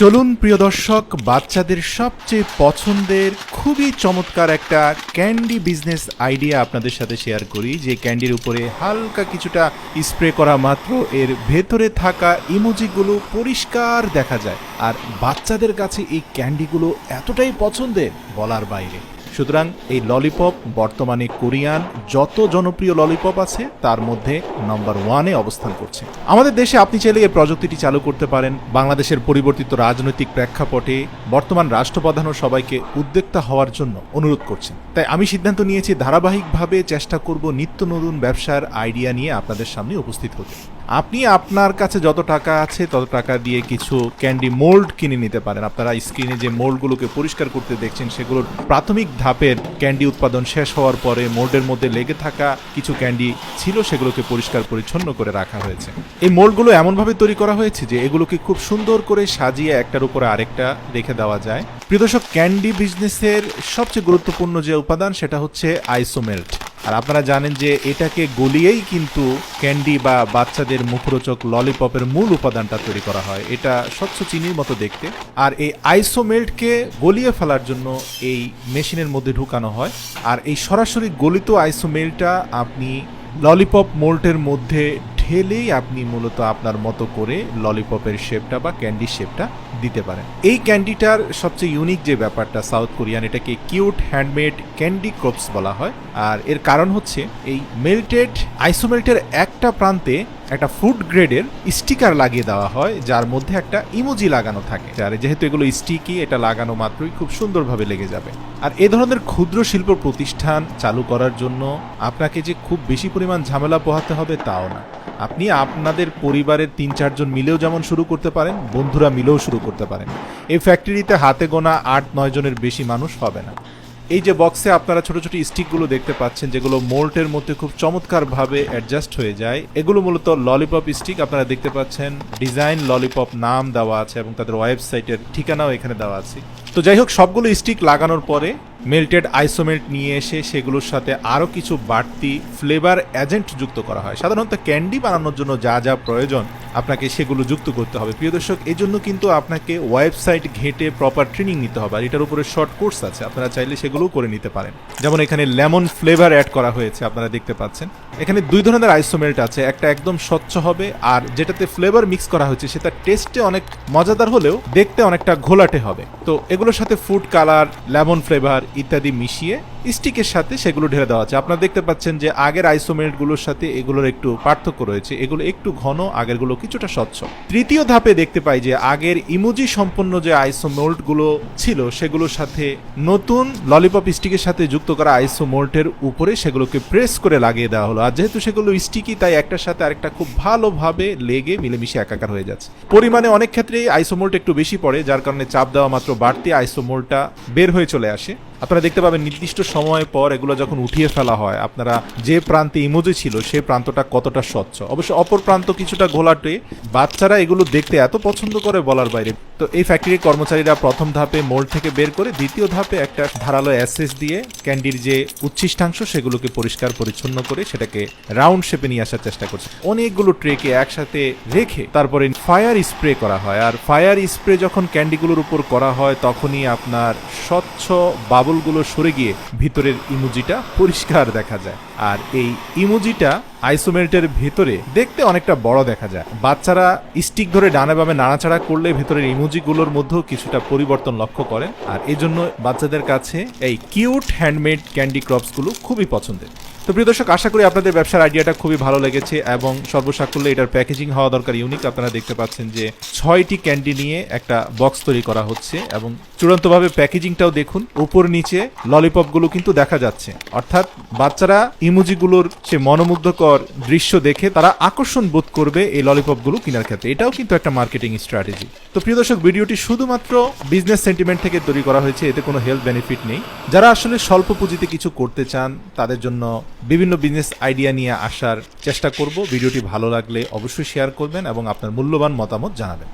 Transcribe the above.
চলুন প্রিয় দর্শক, বাচ্চাদের সবচেয়ে পছন্দের খুবই চমৎকার একটা ক্যান্ডি বিজনেস আইডিয়া আপনাদের সাথে শেয়ার করি। যে ক্যান্ডির উপরে হালকা কিছুটা স্প্রে করা মাত্র এর ভেতরে থাকা ইমোজিগুলো পরিষ্কার দেখা যায়, আর বাচ্চাদের কাছে এই ক্যান্ডিগুলো এতটাই পছন্দের বলার বাইরে। সুতরাং এই ললিপপ বর্তমানে কোরিয়ান যত জনপ্রিয় ললিপপ আছে তার মধ্যে নম্বর 1-এ অবস্থান করছে। আমাদের দেশে আপনি চাইলে এই প্রযুক্তিটি চালু করতে পারেন। বাংলাদেশের পরিবর্তিত রাজনৈতিক প্রেক্ষাপটে বর্তমান রাষ্ট্রপ্রধানও সবাইকে উদ্যোক্তা হওয়ার জন্য অনুরোধ করছেন। তাই আমি সিদ্ধান্ত নিয়েছি ধারাবাহিকভাবে চেষ্টা করব নিত্য নতুন ব্যবসার আইডিয়া নিয়ে আপনাদের সামনে উপস্থিত হতে। আপনি আপনার কাছে যত টাকা আছে তত টাকা দিয়ে কিছু ক্যান্ডি মোল্ড কিনে নিতে পারেন। আপনারা স্ক্রিনে যে মোল্ডগুলোকে পরিষ্কার করতে দেখছেন সেগুলোর প্রাথমিক ধাপের ক্যান্ডি উৎপাদন শেষ হওয়ার পরে মোল্ডের মধ্যে লেগে থাকা কিছু ক্যান্ডি ছিল, সেগুলোকে পরিষ্কার পরিচ্ছন্ন করে রাখা হয়েছে। এই মোল্ডগুলো এমনভাবে তৈরি করা হয়েছে যে এগুলোকে খুব সুন্দর করে সাজিয়ে একটার উপরে আরেকটা রেখে দেওয়া যায়। প্রিয় দর্শক, ক্যান্ডি বিজনেসের সবচেয়ে গুরুত্বপূর্ণ যে উপাদান সেটা হচ্ছে আইসোমেল্ট। আর আপনারা জানেন যে এটাকে গলিয়েই কিন্তু ক্যান্ডি বা বাচ্চাদের মুখরোচক ললিপপের মূল উপাদানটা তৈরি করা হয়। এটা স্বচ্ছ চিনির মতো দেখতে, আর এই আইসোমেল্টকে গলিয়ে ফেলার জন্য এই মেশিনের মধ্যে ঢুকানো হয়। আর এই সরাসরি গলিত আইসোমেল্টটা আপনি ললিপপ মোল্ডের মধ্যে ঢেলেই আপনি মূলত আপনার মতো করে ললিপপের শেপটা বা ক্যান্ডি শেপটা দিতে পারেন। এই ক্যান্ডিটার সবচেয়ে ইউনিক যে ব্যাপারটা, সাউথ কোরিয়ান এটাকে কিউট হ্যান্ডমেড ক্যান্ডি ক্রপস বলা হয়। আর এর কারণ হচ্ছে এই মেল্টেড আইসোমেল্টের একটা প্রান্তে একটা ফুড গ্রেডের স্টিকার লাগিয়ে দেওয়া হয়, যার মধ্যে একটা ইমোজি লাগানো থাকে। আর যেহেতু এগুলো স্টিকি, এটা লাগানো মাত্রই খুব সুন্দরভাবে লেগে যাবে। আর এ ধরনের ক্ষুদ্র শিল্প প্রতিষ্ঠান চালু করার জন্য আপনাকে যে খুব বেশি পরিমাণ ঝামেলা পোহাতে হবে তাও না। আপনি আপনাদের পরিবারের 3-4 জন মিলেও যেমন শুরু করতে পারেন, বন্ধুরা মিলেও শুরু করতে পারেন। এই ফ্যাক্টরিতে হাতে গোনা 8-9 জনের বেশি মানুষ হবে না। এই যে বক্সে আপনারা ছোট ছোট স্টিকগুলো দেখতে পাচ্ছেন, যেগুলো মোল্টের মধ্যে খুব চমৎকারভাবে অ্যাডজাস্ট হয়ে যায়, এগুলো মূলত ললিপপ স্টিক। আপনারা দেখতে পাচ্ছেন ডিজাইন ললিপপ নাম দেওয়া আছে এবং তাদের ওয়েবসাইটের ঠিকানাও এখানে দেওয়া আছে। তো যাই হোক, সবগুলো স্টিক লাগানোর পরে মেল্টেড আইসোমেল্ট নিয়ে এসে সেগুলোর সাথে আরও কিছু বাড়তি ফ্লেভার এজেন্ট যুক্ত করা হয়। সাধারণত ক্যান্ডি বানানোর জন্য যা যা প্রয়োজন আপনাকে সেগুলো যুক্ত করতে হবে। প্রিয় দর্শক, এই জন্য কিন্তু আপনাকে ওয়েবসাইট ঘেঁটে প্রপার ট্রেনিং নিতে হবে, আর এটার উপরে শর্ট কোর্স আছে, আপনারা চাইলে সেগুলোও করে নিতে পারেন। যেমন এখানে লেমন ফ্লেভার অ্যাড করা হয়েছে, আপনারা দেখতে পাচ্ছেন। এখানে 2 ধরনের আইসোমেল্ট আছে, একটা একদম স্বচ্ছ হবে, আর যেটাতে ফ্লেভার মিক্স করা হয়েছে সেটা টেস্টে অনেক মজাদার হলেও দেখতে অনেকটা ঘোলাটে হবে। তো এগুলোর সাথে ফুড কালার, লেমন ফ্লেভার ইত্যাদি মিশিয়ে স্টিকের সাথে সেগুলো ঢেলে দেওয়া আছে। আপনারা দেখতে পাচ্ছেন যে আগের আইসোমেল্টগুলোর সাথে এগুলোর একটু পার্থক্য রয়েছে, এগুলো একটু ঘন, আগেরগুলো কিছুটা স্বচ্ছ। তৃতীয় ধাপে দেখতে পাই যে আগের ইমোজি সম্পন্ন যে আইসোমোল্টগুলো ছিল সেগুলোর সাথে নতুন ললিপপ স্টিকের সাথে যুক্ত করা আইসোমোল্টের উপরে সেগুলোকে প্রেস করে লাগিয়ে দেওয়া হলো। আর যেহেতু সেগুলো স্টিকি, তাই একটার সাথে আরেকটা খুব ভালোভাবে লেগে মিলেমিশে একাকার হয়ে যাচ্ছে। পরিমাণে অনেক ক্ষেত্রেই আইসোমোল্ট একটু বেশি পড়ে, যার কারণে চাপ দেওয়া মাত্র বাড়তি আইসোমোল্টটা বের হয়ে চলে আসে। আপনারা দেখতে পাবেন নির্দিষ্ট সময় পর এগুলো যখন উঠিয়ে ফেলা হয়, আপনারা যে প্রান্তে ইমোজি ছিল সেই প্রান্তটা কতটা স্বচ্ছ, অবশ্য অপর প্রান্ত কিছুটা ঘোলাটে। বাচ্চারা এগুলো দেখতে এত পছন্দ করে বলার বাইরে। তো এই ফ্যাক্টরির কর্মচারীরা প্রথম ধাপে মোল্ড থেকে বের করে দ্বিতীয় ধাপে একটা ধারালো অ্যাসেস দিয়ে ক্যান্ডির যে উচ্ছিষ্টাংশ সেগুলোকে পরিষ্কার পরিচ্ছন্ন করে সেটাকে রাউন্ড শেপে নিয়ে আসার চেষ্টা করছে। অনেকগুলো ট্রেকে একসাথে রেখে তারপরে ফায়ার স্প্রে করা হয়। আর ফায়ার স্প্রে যখন ক্যান্ডিগুলোর উপর করা হয় তখনই আপনার স্বচ্ছ বাবলগুলো সরে গিয়ে ভিতরের ইমোজিটা পরিষ্কার দেখা যায়। আর এই ইমোজিটা আইসোমেল্টের ভেতরে দেখতে অনেকটা বড় দেখা যায়। বাচ্চারা স্টিক ধরে ডানে বামে নাড়াচাড়া করলে ভেতরের ইমোজিগুলোর মধ্যেও কিছুটা পরিবর্তন লক্ষ্য করেন, আর এই জন্য বাচ্চাদের কাছে এই কিউট হ্যান্ডমেড ক্যান্ডি ক্রপসগুলো খুবই পছন্দের। তো প্রিয় দর্শক, আশা করি আপনাদের ব্যবসার আইডিয়াটা খুবই ভালো লেগেছে এবং সর্বসাকুল্যে এটার প্যাকেজিং হওয়া দরকার ইউনিক। আপনারা দেখতে পাচ্ছেন যে 6টি ক্যান্ডি নিয়ে একটা বক্স তৈরি করা হচ্ছে এবং চূড়ান্তভাবে প্যাকেজিংটাও দেখুন, উপর নিচে ললিপপগুলো কিন্তু দেখা যাচ্ছে। অর্থাৎ বাচ্চারা ইমোজিগুলোর সে মনোমুগ্ধকর দৃশ্য দেখে তারা আকর্ষণ বোধ করবে এই ললিপপগুলো কেনার ক্ষেত্রে। এটাও কিন্তু একটা মার্কেটিং স্ট্র্যাটেজি। তো প্রিয় দর্শক, ভিডিওটি শুধুমাত্র বিজনেস সেন্টিমেন্ট থেকে তৈরি করা হয়েছে, এতে কোনো হেলথ বেনিফিট নেই। যারা আসলে স্বল্প পুঁজিতে কিছু করতে চান তাদের জন্য বিভিন্ন বিজনেস আইডিয়া নিয়ে আসার চেষ্টা করব। ভিডিওটি ভালো লাগলে অবশ্যই শেয়ার করবেন এবং আপনার মূল্যবান মতামত জানাবেন।